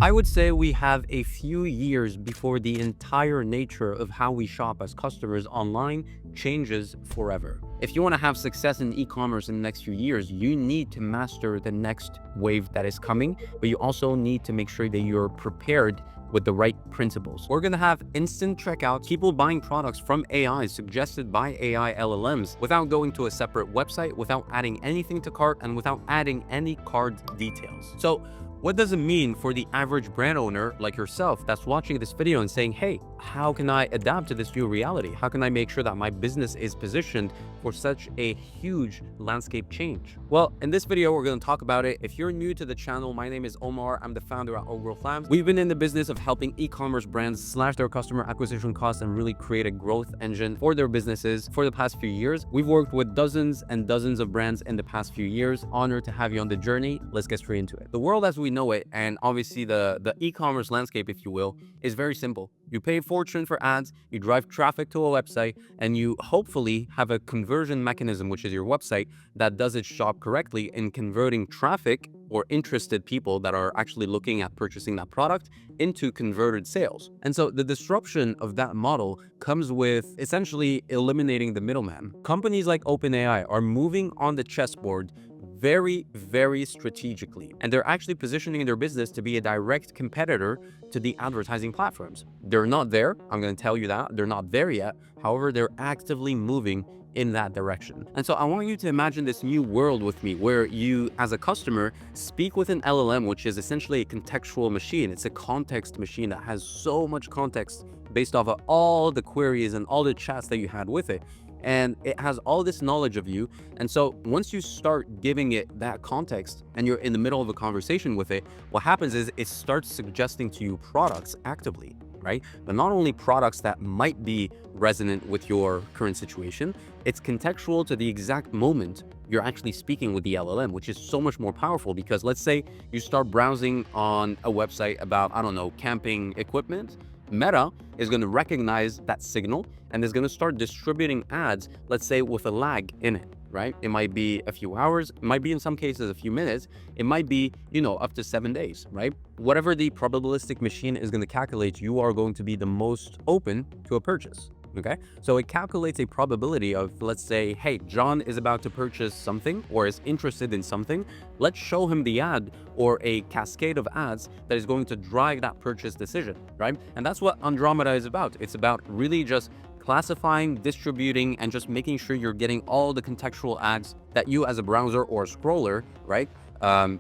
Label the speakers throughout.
Speaker 1: I would say we have a few years before the entire nature of how we shop as customers online changes forever. If you want to have success in e-commerce in the next few years, you need to master the next wave that is coming, but you also need to make sure that you're prepared with the right principles. We're going to have instant checkout, people buying products from AI suggested by AI LLMs without going to a separate website, without adding anything to cart, and without adding any card details. So what does it mean for the average brand owner like yourself that's watching this video and saying, hey, how can I adapt to this new reality? How can I make sure that my business is positioned for such a huge landscape change? Well, in this video, we're going to talk about it. If you're new to the channel, my name is Omar. I'm the founder at All Growth Labs. We've been in the business of helping e-commerce brands slash their customer acquisition costs and really create a growth engine for their businesses for the past few years. We've worked with dozens and dozens of brands in the past few years. Honored to have you on the journey. Let's get straight into it. The world as we know it, and obviously the e-commerce landscape, if you will, is very simple. You pay a fortune for ads, you drive traffic to a website, and you hopefully have a conversion mechanism, which is your website, that does its job correctly in converting traffic or interested people that are actually looking at purchasing that product into converted sales. And so the disruption of that model comes with essentially eliminating the middleman. Companies like OpenAI are moving on the chessboard very, very strategically. And they're actually positioning their business to be a direct competitor to the advertising platforms. They're not there. I'm going to tell you that. They're not there yet. However, they're actively moving in that direction. And so I want you to imagine this new world with me where you, as a customer, speak with an LLM, which is essentially a contextual machine. It's a context machine that has so much context based off of all the queries and all the chats that you had with it. And it has all this knowledge of you. And so once you start giving it that context and you're in the middle of a conversation with it, what happens is it starts suggesting to you products actively, right? But not only products that might be resonant with your current situation, it's contextual to the exact moment you're actually speaking with the LLM, which is so much more powerful because let's say you start browsing on a website about, I don't know, camping equipment. Meta is going to recognize that signal and is going to start distributing ads, let's say with a lag in it, right? It might be a few hours, it might be in some cases a few minutes, it might be, up to 7 days, right? Whatever the probabilistic machine is going to calculate, you are going to be the most open to a purchase. Okay, so it calculates a probability of, let's say, hey, John is about to purchase something or is interested in something. Let's show him the ad or a cascade of ads that is going to drive that purchase decision, right? And that's what Andromeda is about. It's about really just classifying, distributing, and just making sure you're getting all the contextual ads that you as a browser or a scroller, right?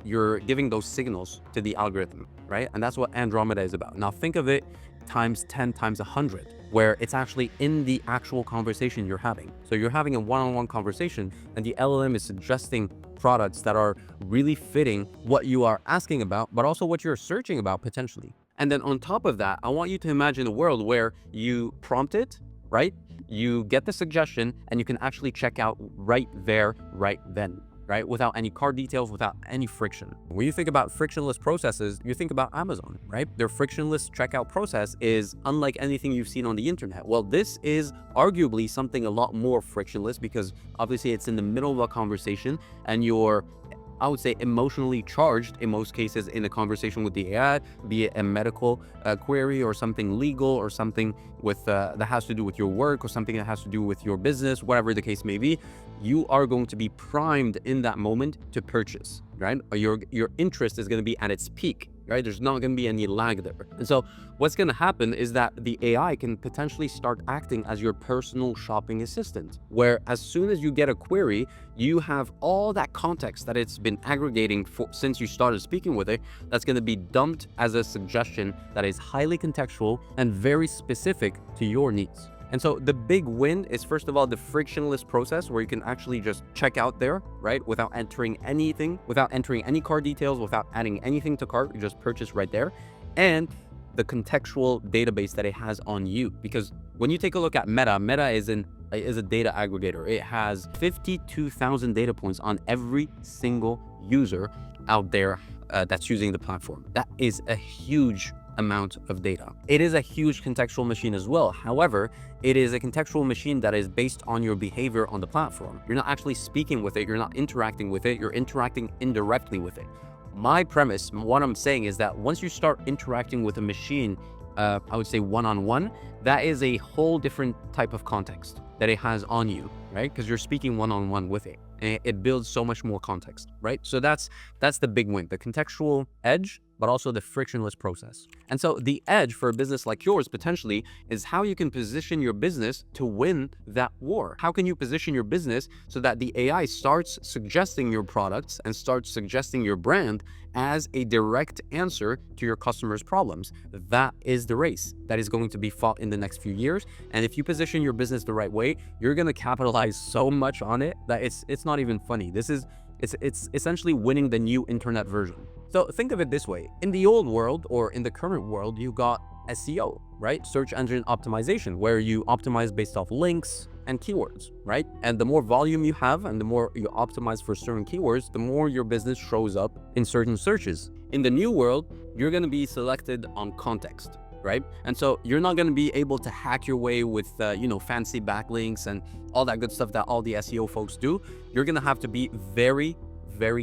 Speaker 1: You're giving those signals to the algorithm, right? And that's what Andromeda is about. Now think of it times 10 times 100, where it's actually in the actual conversation you're having. So you're having a one-on-one conversation and the LLM is suggesting products that are really fitting what you are asking about, but also what you're searching about potentially. And then on top of that, I want you to imagine a world where you prompt it, right? You get the suggestion and you can actually check out right there, right then, right? Without any card details, without any friction. When you think about frictionless processes, you think about Amazon, right? Their frictionless checkout process is unlike anything you've seen on the internet. Well, this is arguably something a lot more frictionless because obviously it's in the middle of a conversation and you're, I would say, emotionally charged in most cases in a conversation with the AI, be it a medical query or something legal or something with that has to do with your work or something that has to do with your business, whatever the case may be. You are going to be primed in that moment to purchase, right? Your interest is going to be at its peak, right? There's not going to be any lag there. And so what's going to happen is that the AI can potentially start acting as your personal shopping assistant, where as soon as you get a query, you have all that context that it's been aggregating since you started speaking with it, that's going to be dumped as a suggestion that is highly contextual and very specific to your needs. And so the big win is, first of all, the frictionless process where you can actually just check out there, right? Without entering anything, without entering any cart details, without adding anything to cart, you just purchase right there. And the contextual database that it has on you. Because when you take a look at Meta is a data aggregator. It has 52,000 data points on every single user out there that's using the platform. That is a huge amount of data. It is a huge contextual machine as well. However, it is a contextual machine that is based on your behavior on the platform. You're not actually speaking with it. You're not interacting with it. You're interacting indirectly with it. My premise, what I'm saying is that once you start interacting with a machine, I would say one-on-one, that is a whole different type of context that it has on you, right? Because you're speaking one-on-one with it, and it builds so much more context, right? So that's the big win, the contextual edge, but also the frictionless process. And so the edge for a business like yours potentially is how you can position your business to win that war. How can you position your business so that the AI starts suggesting your products and starts suggesting your brand as a direct answer to your customers' problems? That is the race that is going to be fought in the next few years. And if you position your business the right way, you're going to capitalize so much on it that it's not even funny. It's essentially winning the new internet version. So think of it this way. In the old world, or in the current world, you got SEO, right? Search engine optimization, where you optimize based off links and keywords, right? And the more volume you have and the more you optimize for certain keywords, the more your business shows up in certain searches. In the new world, you're going to be selected on context, right? And so you're not going to be able to hack your way with, fancy backlinks and all that good stuff that all the SEO folks do. You're going to have to be very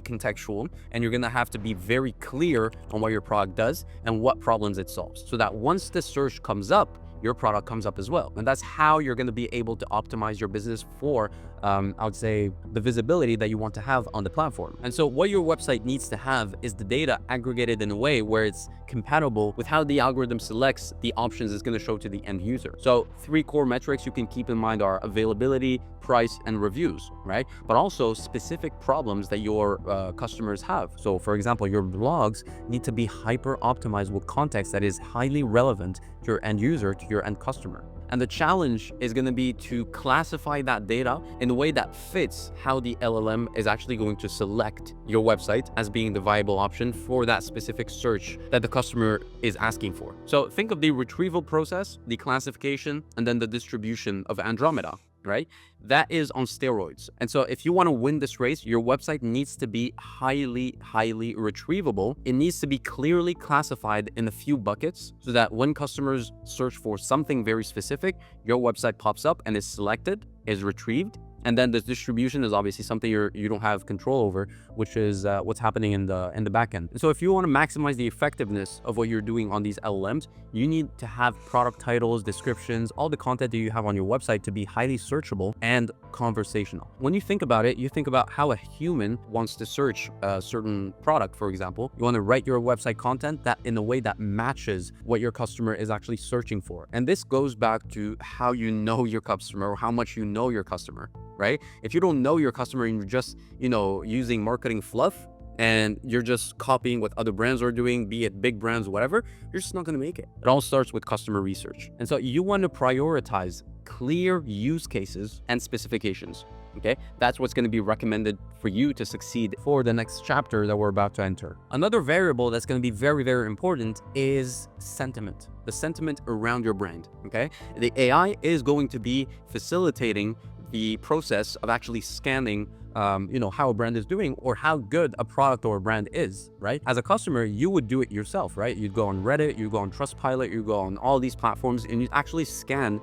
Speaker 1: contextual, and you're going to have to be very clear on what your product does and what problems it solves, so that once the search comes up, your product comes up as well. And that's how you're going to be able to optimize your business for, I would say, the visibility that you want to have on the platform. And so what your website needs to have is the data aggregated in a way where it's compatible with how the algorithm selects the options it's going to show to the end user. So 3 core metrics you can keep in mind are availability, price, and reviews, right? But also specific problems that your customers have. So for example, your blogs need to be hyper optimized with context that is highly relevant to your end user, to your end customer. And the challenge is going to be to classify that data in a way that fits how the LLM is actually going to select your website as being the viable option for that specific search that the customer is asking for. So think of the retrieval process, the classification, and then the distribution of Andromeda, right? That is on steroids. And so if you want to win this race, your website needs to be highly retrievable. It needs to be clearly classified in a few buckets so that when customers search for something very specific, your website pops up and is selected, is retrieved. And then the distribution is obviously something you don't have control over, which is what's happening in the back end. And so if you want to maximize the effectiveness of what you're doing on these LLMs, you need to have product titles, descriptions, all the content that you have on your website to be highly searchable and conversational. When you think about it, you think about how a human wants to search a certain product, for example. You want to write your website content that in a way that matches what your customer is actually searching for. And this goes back to how you know your customer, or how much you know your customer, right? If you don't know your customer and you're just, using marketing fluff, and you're just copying what other brands are doing, be it big brands, whatever, you're just not going to make it. It all starts with customer research. And so you want to prioritize clear use cases and specifications. Okay, that's what's going to be recommended for you to succeed for the next chapter that we're about to enter. Another variable that's going to be very important is sentiment, the sentiment around your brand. Okay, the AI is going to be facilitating the process of actually scanning how a brand is doing, or how good a product or a brand is, right? As a customer, you would do it yourself, right? You'd go on Reddit, you go on Trustpilot, you go on all these platforms, and you actually scan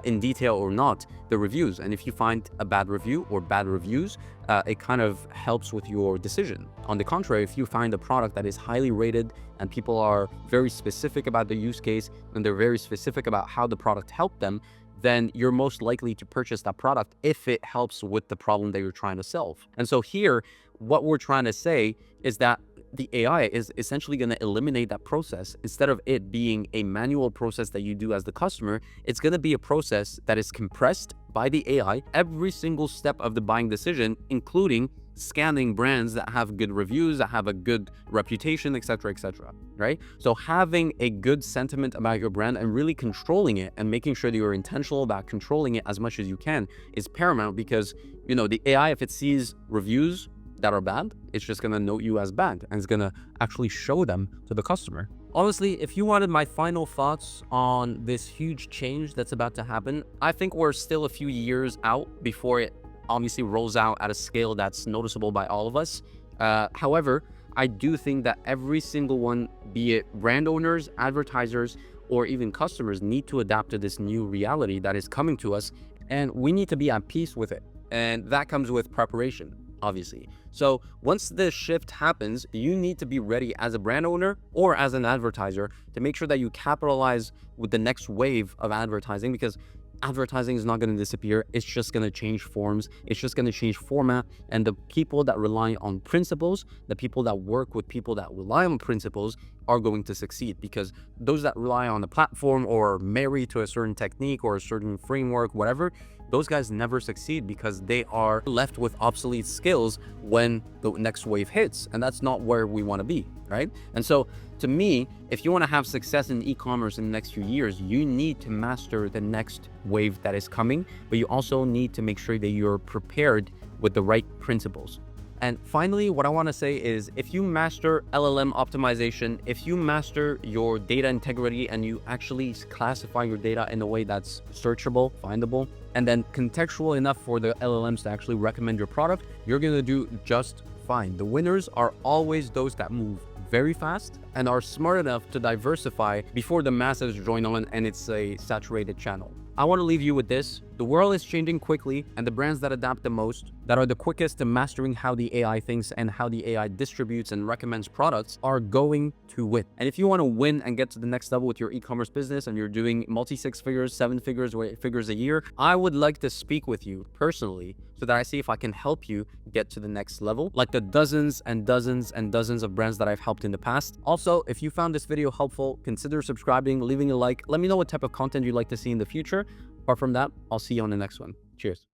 Speaker 1: in detail or not the reviews. And if you find a bad review or bad reviews, it kind of helps with your decision. On the contrary, if you find a product that is highly rated and people are very specific about the use case and they're very specific about how the product helped them, then you're most likely to purchase that product if it helps with the problem that you're trying to solve. And so here, what we're trying to say is that the AI is essentially going to eliminate that process. Instead of it being a manual process that you do as the customer, it's going to be a process that is compressed by the AI every single step of the buying decision, including scanning brands that have good reviews, that have a good reputation, etc., right? So having a good sentiment about your brand and really controlling it and making sure that you're intentional about controlling it as much as you can is paramount, because, the AI, if it sees reviews that are bad, it's just going to note you as bad and it's going to actually show them to the customer. Honestly, if you wanted my final thoughts on this huge change that's about to happen, I think we're still a few years out before it obviously rolls out at a scale that's noticeable by all of us. However, I do think that every single one, be it brand owners, advertisers, or even customers, need to adapt to this new reality that is coming to us, and we need to be at peace with it. And that comes with preparation. obviously. So once this shift happens, you need to be ready as a brand owner or as an advertiser to make sure that you capitalize with the next wave of advertising, because advertising is not going to disappear. It's just going to change forms. It's just going to change format. And the people that rely on principles, the people that work with people that rely on principles are going to succeed, because those that rely on the platform or marry to a certain technique or a certain framework, whatever, those guys never succeed because they are left with obsolete skills when the next wave hits. And that's not where we want to be, right? And so to me, if you want to have success in e-commerce in the next few years, you need to master the next wave that is coming, but you also need to make sure that you're prepared with the right principles. And finally, what I want to say is, if you master LLM optimization, if you master your data integrity and you actually classify your data in a way that's searchable, findable, and then contextual enough for the LLMs to actually recommend your product, you're going to do just fine. The winners are always those that move very fast and are smart enough to diversify before the masses join on and it's a saturated channel. I want to leave you with this. The world is changing quickly, and the brands that adapt the most, that are the quickest to mastering how the AI thinks and how the AI distributes and recommends products, are going to win. And if you want to win and get to the next level with your e-commerce business and you're doing multi-six figures, 7 figures, or 8 figures a year, I would like to speak with you personally so that I see if I can help you get to the next level, like the dozens and dozens and dozens of brands that I've helped in the past. Also, if you found this video helpful, consider subscribing, leaving a like. Let me know what type of content you'd like to see in the future. Apart from that, I'll see you on the next one. Cheers.